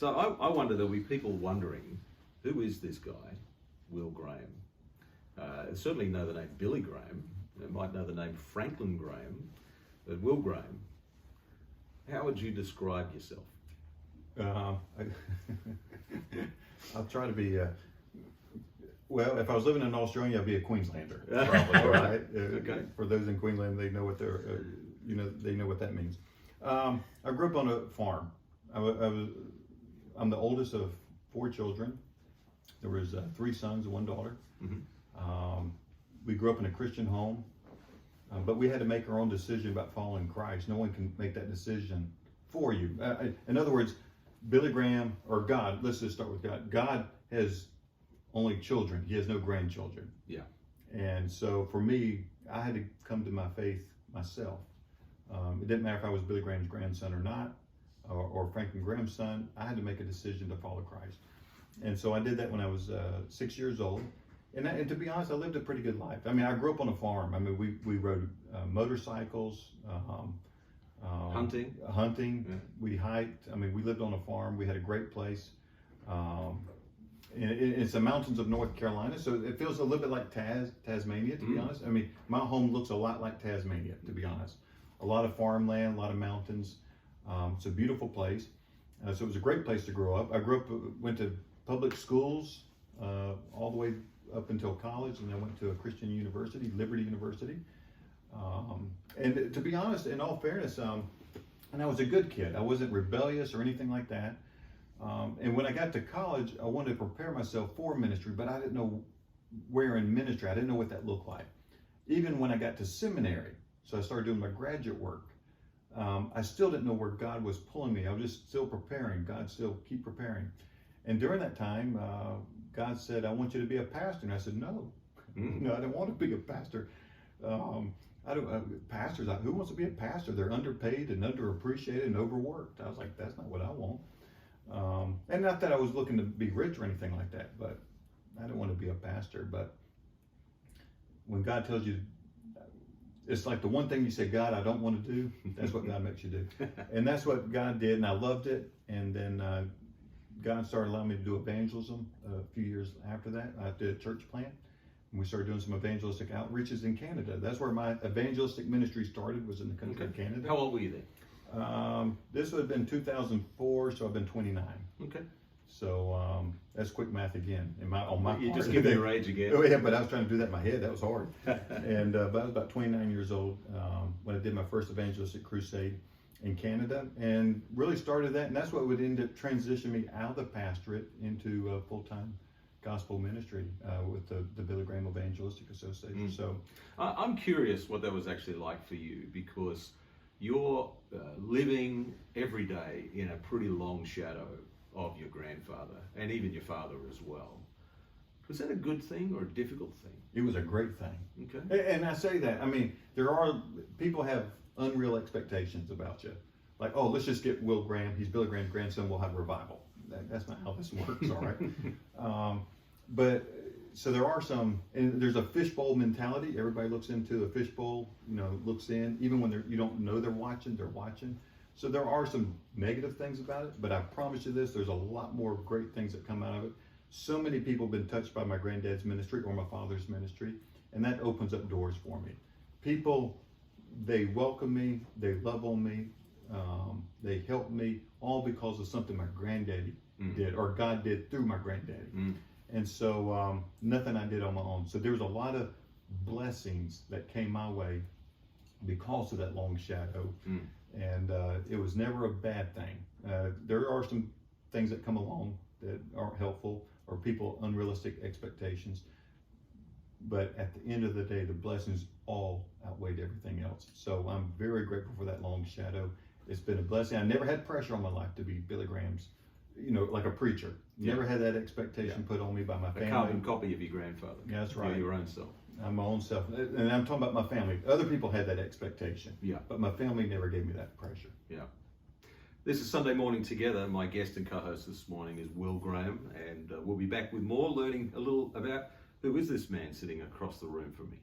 So I wonder there'll be people wondering, who is this guy, Will Graham? Certainly know the name Billy Graham. They might know the name Franklin Graham, but Will Graham, how would you describe yourself? I'll try to be, well, if I was living in Australia, I'd be a Queenslander, probably, right? Okay. For those in Queensland, they know what they're, they know what that means. I grew up on a farm. I'm the oldest of 4 children. There was 3 sons and 1 daughter. Mm-hmm. We grew up in a Christian home, but we had to make our own decision about following Christ. No one can make that decision for you. In other words, Billy Graham, or God, let's just start with God. God has only children. He has no grandchildren. Yeah. And so for me, I had to come to my faith myself. It didn't matter if I was Billy Graham's grandson or not, or Franklin Graham's son. I had to make a decision to follow Christ. And so I did that when I was 6 years old. And to be honest, I lived a pretty good life. I mean, I grew up on a farm. I mean, we rode motorcycles, Hunting. Yeah. We hiked. I mean, we lived on a farm. We had a great place. It's the mountains of North Carolina, so it feels a little bit like Tasmania, to be honest. I mean, my home looks a lot like Tasmania, to be honest. A lot of farmland, a lot of mountains. It's a beautiful place. So it was a great place to grow up. I went to public schools all the way up until college, and I went to a Christian university, Liberty University. And to be honest, in all fairness, and I was a good kid. I wasn't rebellious or anything like that. And when I got to college, I wanted to prepare myself for ministry, but I didn't know where in ministry. I didn't know what that looked like. Even when I got to seminary, so I started doing my graduate work, I still didn't know where God was pulling me. I was just still preparing. God still keep preparing. And during that time, God said, I want you to be a pastor. And I said, no, no, I don't want to be a pastor. Pastors, who wants to be a pastor? They're underpaid and underappreciated and overworked. I was like, that's not what I want. And not that I was looking to be rich or anything like that, but I didn't want to be a pastor. But when God tells you, it's like the one thing you say, God, I don't want to do, that's what God makes you do. And that's what God did, and I loved it. And then God started allowing me to do evangelism a few years after that. I did a church plant, and we started doing some evangelistic outreaches in Canada. That's where my evangelistic ministry started, was in the country of Canada. How old were you then? This would have been 2004, so I've been 29. Okay. So that's quick math again. On my You part. just give me your age again. Oh yeah, but I was trying to do that in my head. That was hard. And but I was about 29 years old when I did my first evangelistic crusade in Canada, and really started that. And that's what would end up transitioning me out of the pastorate into full-time gospel ministry with the Billy Graham Evangelistic Association. So I'm curious what that was actually like for you, because you're living every day in a pretty long shadow of your grandfather and even your father as well. Was that a good thing or a difficult thing? it was a great thing. Okay. And I say that, I mean, people have unreal expectations about you. Like, oh, let's just get Will Graham. He's Billy Graham's grandson. We'll have a revival. That's not how this works, all right? But so there are some, and there's a fishbowl mentality. Everybody looks into a fishbowl, looks in. Even when you don't know they're watching, they're watching. So there are some negative things about it, but I promise you this, there's a lot more great things that come out of it. So many people have been touched by my granddad's ministry or my father's ministry, and that opens up doors for me. People, they welcome me, they love on me, they help me, all because of something my granddaddy did, or God did through my granddaddy. And so nothing I did on my own. So there was a lot of blessings that came my way because of that long shadow. And it was never a bad thing. There are some things that come along that aren't helpful, or people unrealistic expectations. But at the end of the day, the blessings all outweighed everything else. So I'm very grateful for that long shadow. It's been a blessing. I never had pressure on my life to be Billy Graham's, like a preacher. Never had that expectation put on me by my family. A carbon copy of your grandfather. Yeah, that's right. Your own self. I'm my own self. And I'm talking about my family. Other people had that expectation. Yeah. But my family never gave me that pressure. Yeah. This is Sunday Morning Together. My guest and co-host this morning is Will Graham, and we'll be back with more, learning a little about who is this man sitting across the room from me.